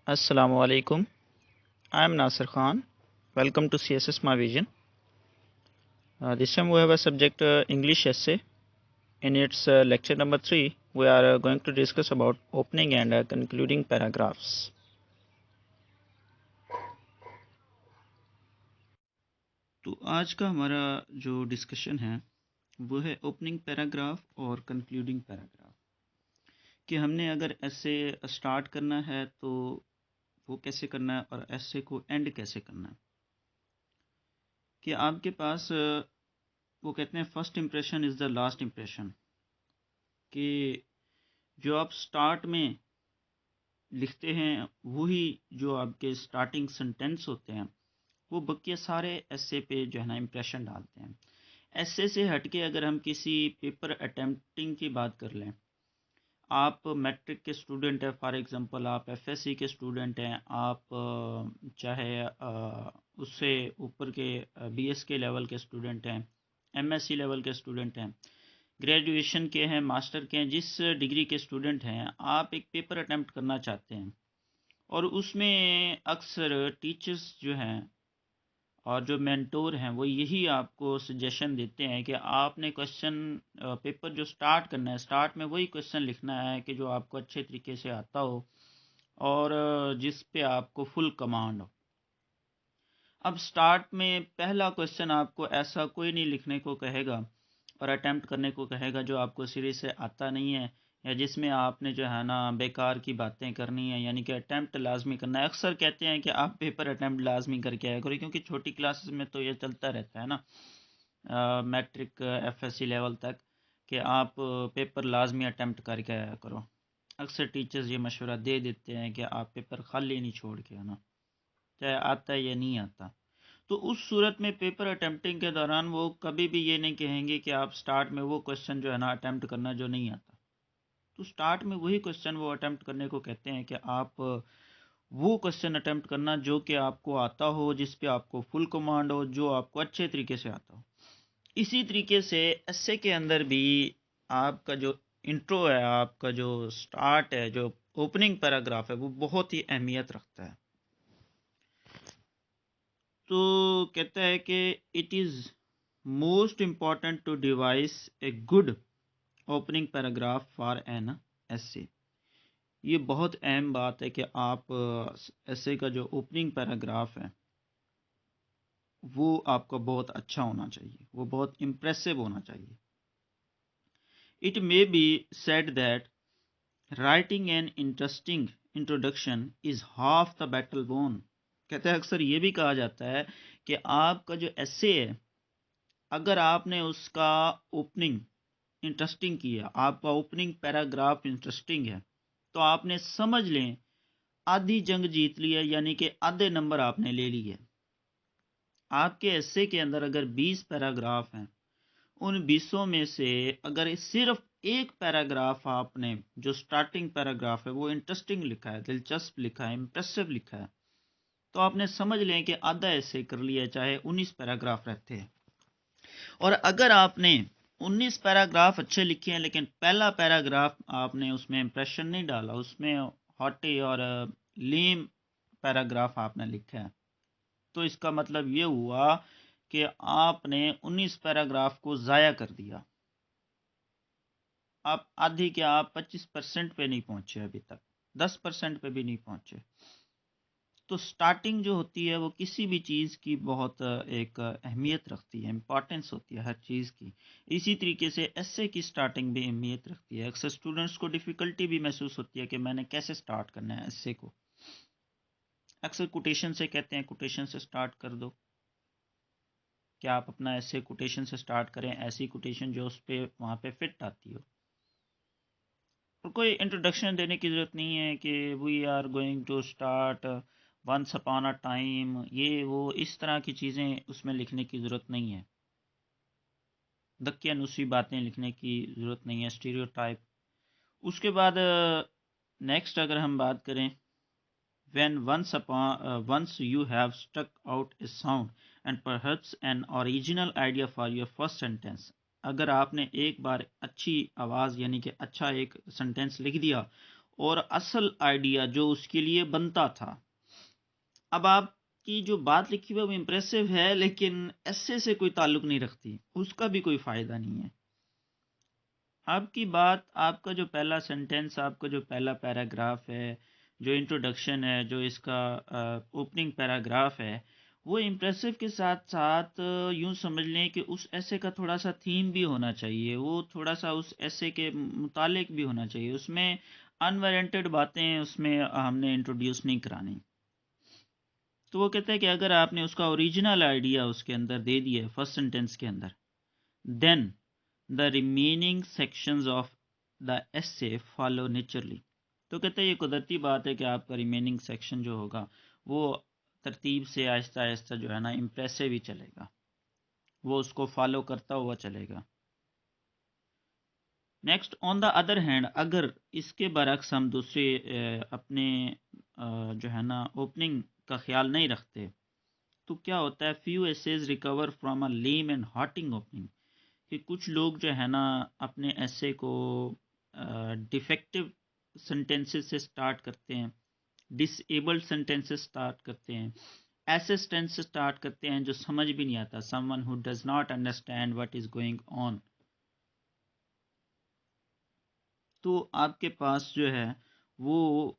Assalamu alaikum. I am Nasir Khan. Welcome to CSS My Vision. This time we have a subject English essay. In its lecture number 3, we are going to discuss about opening and concluding paragraphs. تو آج کا ہمارا جو discussion ہے وہ ہے opening paragraph اور concluding paragraph, کہ ہم نے اگر ایسے اسٹارٹ کرنا ہے تو وہ کیسے کرنا ہے اور ایسے کو اینڈ کیسے کرنا ہے. کہ آپ کے پاس وہ کہتے ہیں first impression is the last impression, کہ جو آپ سٹارٹ میں لکھتے ہیں وہی جو آپ کے سٹارٹنگ سنٹینس ہوتے ہیں وہ بقیہ سارے ایسے پہ جو ہے نا امپریشن ڈالتے ہیں. ایسے سے ہٹ کے اگر ہم کسی پیپر اٹیمپٹنگ کی بات کر لیں، آپ میٹرک کے اسٹوڈنٹ ہیں، فار ایگزامپل آپ ایف ایس سی کے اسٹوڈنٹ ہیں، آپ چاہے اس سے اوپر کے بی ایس کے لیول کے اسٹوڈنٹ ہیں، ایم ایس سی لیول کے اسٹوڈنٹ ہیں، گریجویشن کے ہیں، ماسٹر کے ہیں، جس ڈگری کے اسٹوڈنٹ ہیں، آپ ایک پیپر اٹیمپٹ کرنا چاہتے ہیں اور اس میں اکثر ٹیچرز جو ہیں اور جو مینٹور ہیں وہ یہی آپ کو سجیشن دیتے ہیں کہ آپ نے کوشچن پیپر جو سٹارٹ کرنا ہے، سٹارٹ میں وہی کوشچن لکھنا ہے کہ جو آپ کو اچھے طریقے سے آتا ہو اور جس پہ آپ کو فل کمانڈ ہو. اب سٹارٹ میں پہلا کوشچن آپ کو ایسا کوئی نہیں لکھنے کو کہے گا اور اٹیمپٹ کرنے کو کہے گا جو آپ کو سرے سے آتا نہیں ہے یا جس میں آپ نے جو ہے نا بیکار کی باتیں کرنی ہیں، یعنی کہ اٹیمپٹ لازمی کرنا ہے. اکثر کہتے ہیں کہ آپ پیپر اٹیمپٹ لازمی کر کے آیا کرو، کیونکہ چھوٹی کلاسز میں تو یہ چلتا رہتا ہے نا، matric F S C level تک، کہ آپ پیپر لازمی اٹیمپٹ کر کے آیا کرو. اکثر ٹیچرز یہ مشورہ دے دیتے ہیں کہ آپ پیپر خالی نہیں چھوڑ کے آنا، چاہے آتا ہے یا نہیں آتا. تو اس صورت میں پیپر اٹیمپٹنگ کے دوران وہ کبھی بھی یہ نہیں کہیں گے کہ آپ سٹارٹ میں وہ کوشچن جو ہے نا اٹیمپٹ کرنا جو نہیں آتا. تو سٹارٹ میں وہی کوشچن وہ اٹیمپٹ کرنے کو کہتے ہیں کہ آپ وہ کوشچن اٹیمپٹ کرنا جو کہ آپ کو آتا ہو، جس پہ آپ کو فل کمانڈ ہو، جو آپ کو اچھے طریقے سے آتا ہو. اسی طریقے سے ایسے کے اندر بھی آپ کا جو انٹرو ہے، آپ کا جو سٹارٹ ہے، جو اوپننگ پیراگراف ہے، وہ بہت ہی اہمیت رکھتا ہے. تو کہتا ہے کہ it is most important to devise a good opening paragraph for an essay. یہ بہت اہم بات ہے کہ آپ ایسے کا جو اوپننگ پیراگراف ہے وہ آپ کا بہت اچھا ہونا چاہیے، وہ بہت امپریسو ہونا چاہیے. It may be said that writing an interesting introduction is half the battle won. کہتے ہیں اکثر یہ بھی کہا جاتا ہے کہ آپ کا جو ایسے ہے، اگر آپ نے اس کا اوپننگ انٹرسٹنگ کیا، آپ کا اوپننگ پیراگراف انٹرسٹنگ ہے، تو آپ نے سمجھ لیں آدھی جنگ جیت لی ہے، یعنی کہ آدھے نمبر آپ نے لے لی ہے. آپ کے ایسے کے اندر اگر 20 پیراگراف ہیں، ان 20 میں سے اگر صرف ایک پیراگراف آپ نے جو سٹارٹنگ پیراگراف ہے وہ انٹرسٹنگ لکھا ہے، دلچسپ لکھا ہے، امپریسو لکھا ہے، تو آپ نے سمجھ لیں کہ آدھا ایسے کر لیا، چاہے 19 پیراگراف رہتے ہیں. اور اگر آپ نے 19 پیراگراف اچھے لکھے ہیں لیکن پہلا پیراگراف آپ نے اس میں امپریشن نہیں ڈالا، اس میں ہاٹی اور لیم پیراگراف آپ نے لکھا ہے، تو اس کا مطلب یہ ہوا کہ آپ نے 19 پیراگراف کو ضائع کر دیا. آپ آدھی کے آپ 25% پہ نہیں پہنچے، ابھی تک 10% پہ بھی نہیں پہنچے. تو سٹارٹنگ جو ہوتی ہے وہ کسی بھی چیز کی بہت ایک اہمیت رکھتی ہے، امپورٹنس ہوتی ہے ہر چیز کی. اسی طریقے سے ایسے کی سٹارٹنگ بھی اہمیت رکھتی ہے. اکثر اسٹوڈنٹس کو ڈیفیکلٹی بھی محسوس ہوتی ہے کہ میں نے کیسے سٹارٹ کرنا ہے ایسے کو. اکثر کوٹیشن سے کہتے ہیں کوٹیشن سے سٹارٹ کر دو، کہ آپ اپنا ایسے کوٹیشن سے سٹارٹ کریں، ایسی کوٹیشن جو اس پہ وہاں پہ فٹ آتی ہو. اور کوئی انٹروڈکشن دینے کی ضرورت نہیں ہے کہ we are going to start once upon a time, یہ وہ اس طرح کی چیزیں اس میں لکھنے کی ضرورت نہیں ہے. دقیانوسی باتیں لکھنے کی ضرورت نہیں ہے، اسٹیریوٹائپ. اس کے بعد نیکسٹ اگر ہم بات کریں، when once you have struck out a sound and perhaps an original idea for your first sentence. اگر آپ نے ایک بار اچھی آواز یعنی کہ اچھا ایک سنٹینس لکھ دیا اور اصل آئیڈیا جو اس کے لیے بنتا تھا، اب آپ کی جو بات لکھی ہوئی ہے وہ امپریسو ہے لیکن ایسے سے کوئی تعلق نہیں رکھتی، اس کا بھی کوئی فائدہ نہیں ہے۔ آپ کی بات، آپ کا جو پہلا سینٹینس، آپ کا جو پہلا پیراگراف ہے، جو انٹروڈکشن ہے، جو اس کا اوپننگ پیراگراف ہے، وہ امپریسو کے ساتھ ساتھ یوں سمجھ لیں کہ اس ایسے کا تھوڑا سا تھیم بھی ہونا چاہیے، وہ تھوڑا سا اس ایسے کے متعلق بھی ہونا چاہیے، اس میں انوارنٹڈ باتیں اس میں ہم نے انٹروڈیوس نہیں کرانی۔ تو وہ کہتا ہے کہ اگر آپ نے اس کا اوریجنل آئیڈیا اس کے اندر دے دیا ہے فرسٹ سینٹینس کے اندر، دین the remaining sections of the essay follow naturally۔ تو کہتے ہیں یہ قدرتی بات ہے کہ آپ کا ریمیننگ سیکشن جو ہوگا وہ ترتیب سے آہستہ آہستہ جو ہے نا امپریسو ہی چلے گا، وہ اس کو فالو کرتا ہوا چلے گا۔ Next, on the other hand, اگر اس کے برعکس ہم دوسرے اپنے جو ہے نا اوپننگ کا خیال نہیں رکھتے تو کیا ہوتا ہے، few essays recover from a lame and halting opening, کہ کچھ لوگ جو ہے نا اپنے ایسے کو ڈیفیکٹو سنٹینسز سے سٹارٹ کرتے ہیں، ڈس ایبلڈ سنٹینسز سٹارٹ کرتے ہیں، ایسے سینٹینس سٹارٹ کرتے ہیں جو سمجھ بھی نہیں آتا، some one who does not understand what is going on. تو آپ کے پاس جو ہے وہ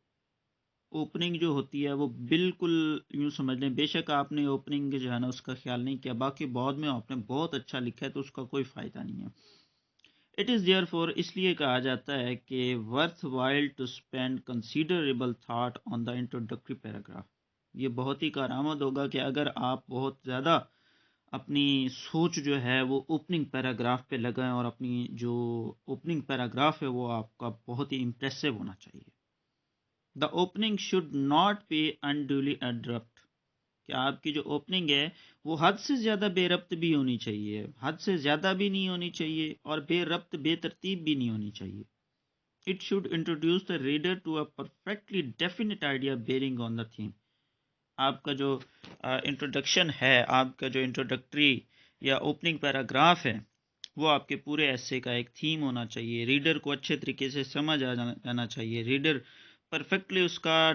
اوپننگ جو ہوتی ہے وہ بالکل یوں سمجھ لیں، بے شک آپ نے اوپننگ جو ہے نا اس کا خیال نہیں کیا، باقی بعد میں آپ نے بہت اچھا لکھا ہے تو اس کا کوئی فائدہ نہیں ہے۔ اٹ از دیئر فور، اس لیے کہا جاتا ہے کہ worthwhile to spend considerable thought on the introductory paragraph, یہ بہت ہی کارآمد ہوگا کہ اگر آپ بہت زیادہ اپنی سوچ جو ہے وہ اوپننگ پیراگراف پہ لگائیں، اور اپنی جو اوپننگ پیراگراف ہے وہ آپ کا بہت ہی امپریسو ہونا چاہیے۔ The opening should not be unduly abrupt, کہ آپ کی جو اوپننگ ہے وہ حد سے زیادہ بے ربط بھی ہونی چاہیے، حد سے زیادہ بھی نہیں ہونی چاہیے اور بے ربط بے ترتیب بھی نہیں ہونی چاہیے۔ It should introduce the reader to a perfectly definite idea bearing on the theme. آپ کا جو انٹروڈکشن ہے، آپ کا جو انٹروڈکٹری یا اوپننگ پیراگراف ہے، وہ آپ کے پورے ایسے کا ایک تھیم ہونا چاہیے، ریڈر کو اچھے طریقے سے سمجھ آ جانا چاہیے، ریڈر پرفیکٹلی اس کا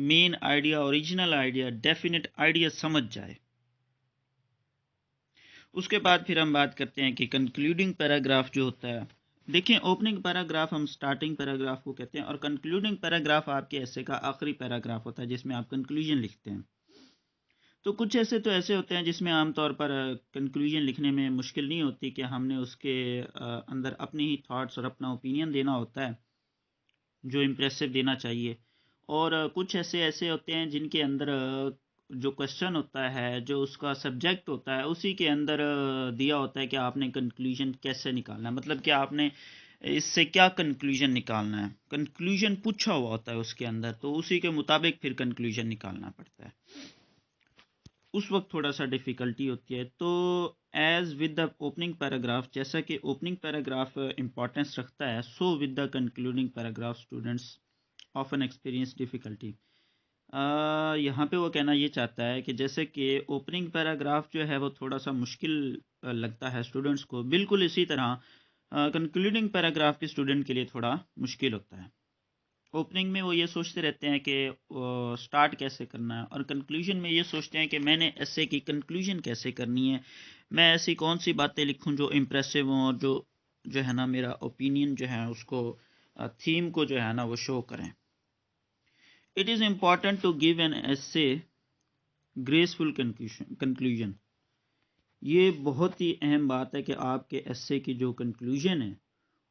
main idea, original idea, definite idea سمجھ جائے۔ اس کے بعد پھر ہم بات کرتے ہیں کہ کنکلوڈنگ پیراگراف جو ہوتا ہے، دیکھیں اوپننگ پیراگراف ہم سٹارٹنگ پیراگراف کو کہتے ہیں، اور کنکلوڈنگ پیراگراف آپ کے ایسے کا آخری پیراگراف ہوتا ہے جس میں آپ کنکلوژن لکھتے ہیں۔ تو کچھ ایسے تو ایسے ہوتے ہیں جس میں عام طور پر کنکلوژن لکھنے میں مشکل نہیں ہوتی، کہ ہم نے اس کے اندر اپنی ہی تھاٹس اور اپنا اوپینین دینا ہوتا ہے جو امپریسو دینا چاہیے، اور کچھ ایسے ہوتے ہیں جن کے اندر جو کوشچن ہوتا ہے، جو اس کا سبجیکٹ ہوتا ہے، اسی کے اندر دیا ہوتا ہے کہ آپ نے کنکلوژن کیسے نکالنا ہے، مطلب کہ آپ نے اس سے کیا کنکلوژن نکالنا ہے، کنکلوژن پوچھا ہوا ہوتا ہے اس کے اندر، تو اسی کے مطابق پھر کنکلوژن نکالنا پڑتا ہے، اس وقت تھوڑا سا ڈیفیکلٹی ہوتی ہے۔ تو as with the opening paragraph, جیسا کہ اوپننگ پیراگراف امپورٹنس رکھتا ہے، so with the concluding paragraph students often experience difficulty. یہاں پہ وہ کہنا یہ چاہتا ہے کہ جیسے کہ اوپننگ پیراگراف جو ہے وہ تھوڑا سا مشکل لگتا ہے اسٹوڈنٹس کو، بالکل اسی طرح کنکلوڈنگ پیراگراف بھی اسٹوڈنٹ کے لیے تھوڑا مشکل ہوتا ہے۔ اوپننگ میں وہ یہ سوچتے رہتے ہیں کہ سٹارٹ کیسے کرنا ہے، اور کنکلوژن میں یہ سوچتے ہیں کہ میں نے ایسے کی کنکلوژن کیسے کرنی ہے، میں ایسی کون سی باتیں لکھوں جو امپریسو ہوں اور جو ہے نا میرا اوپینین جو ہے اس کو تھیم کو جو ہے نا وہ شو کریں۔ It is important to give an essay graceful conclusion, یہ بہت ہی اہم بات ہے کہ آپ کے ایسے کی جو کنکلوژن ہے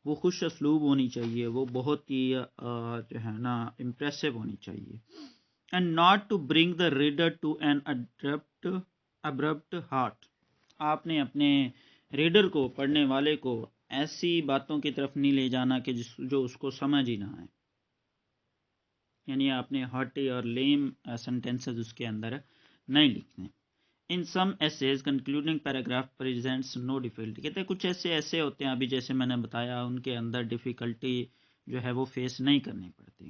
وہ خوش اسلوب ہونی چاہیے، وہ بہت ہی جو ہے نا امپریسو ہونی چاہیے، and not to bring the reader to an abrupt halt. آپ نے اپنے ریڈر کو، پڑھنے والے کو، ایسی باتوں کی طرف نہیں لے جانا کہ جو اس کو سمجھ ہی نہ آئے، یعنی آپ نے ہارٹی اور لیم سینٹینسز اس کے اندر نہیں لکھنے۔ ان سم essays concluding paragraph presents no difficulty, کہتے ہیں کچھ ایسے ہوتے ہیں، ابھی جیسے میں نے بتایا ان کے اندر ڈیفیکلٹی جو ہے وہ فیس نہیں کرنی پڑتی۔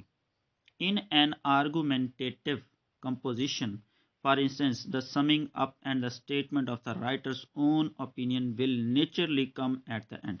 In an argumentative composition For instance, the summing up and the statement of the writer's own opinion will naturally come at the end.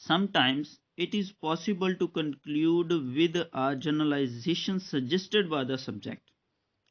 sometimes it is possible to conclude with a generalization suggested by the subject.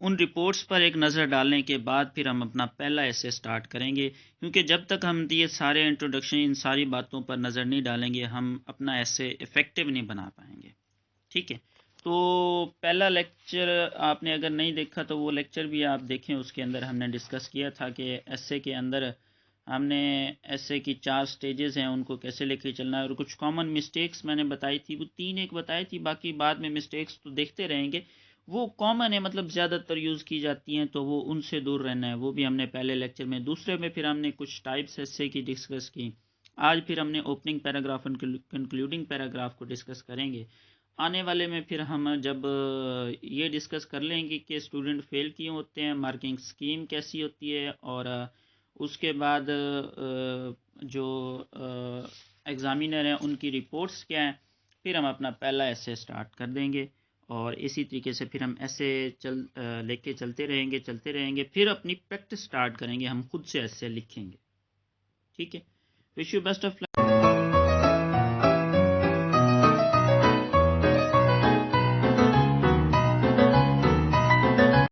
ان reports پر ایک نظر ڈالنے کے بعد پھر ہم اپنا پہلا ایسے سٹارٹ کریں گے، کیونکہ جب تک ہم یہ سارے انٹروڈکشن ان ساری باتوں پر نظر نہیں ڈالیں گے ہم اپنا ایسے افیکٹو نہیں بنا پائیں گے. ٹھیک ہے، تو پہلا لیکچر آپ نے اگر نہیں دیکھا تو وہ لیکچر بھی آپ دیکھیں. اس کے اندر ہم نے ڈسکس کیا تھا کہ ایسے کے اندر ہم نے ایسے کی 4 سٹیجز ہیں، ان کو کیسے لے کے چلنا ہے، اور کچھ کامن مسٹیکس میں نے بتائی تھی، وہ 3 ایک بتائی تھی، باقی بعد میں مسٹیکس تو دیکھتے رہیں گے. وہ کامن ہے، مطلب زیادہ تر یوز کی جاتی ہیں، تو وہ ان سے دور رہنا ہے. وہ بھی ہم نے پہلے لیکچر میں. دوسرے میں پھر ہم نے کچھ ٹائپس ایسے کی ڈسکس کی. آج پھر ہم نے اوپننگ پیراگراف اور کنکلوڈنگ پیراگراف کو ڈسکس کریں گے. آنے والے میں پھر ہم جب یہ ڈسکس کر لیں گے کہ اسٹوڈنٹ فیل کیوں ہوتے ہیں، مارکنگ سکیم کیسی ہوتی ہے، اور اس کے بعد جو ایگزامینر ہیں ان کی رپورٹس کیا ہیں، پھر ہم اپنا پہلا ایسے سٹارٹ کر دیں گے. اور اسی طریقے سے پھر ہم ایسے لے کے چلتے رہیں گے. پھر اپنی پریکٹس سٹارٹ کریں گے، ہم خود سے ایسے لکھیں گے. ٹھیک ہے، وش یو بیسٹ آف